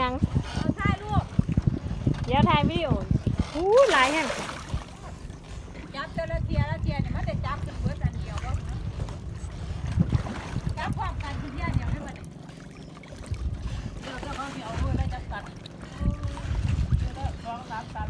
ยังถ่ายรูป เดี๋ยวถ่ายวิดีโออู้หลายแห่ง จับเจลเทียแล้วเทียเนี่ยมันจะจับกันเบิดอันเดียวก็จับพร้อมกันเทียเนี่ยไม่มันเดี๋ยวจะเขาเดี๋ยวเอาเพื่อได้จับกันเดี๋ยวได้2-3 ตัน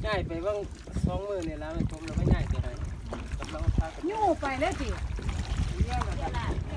ง่ายไปบ้าง2 มื้อนี่แล้วผมเราไม่ง่ายเท่าไหร่กับเราพากัน ยู่ไปเลยสิ เลี้ยงนะครับ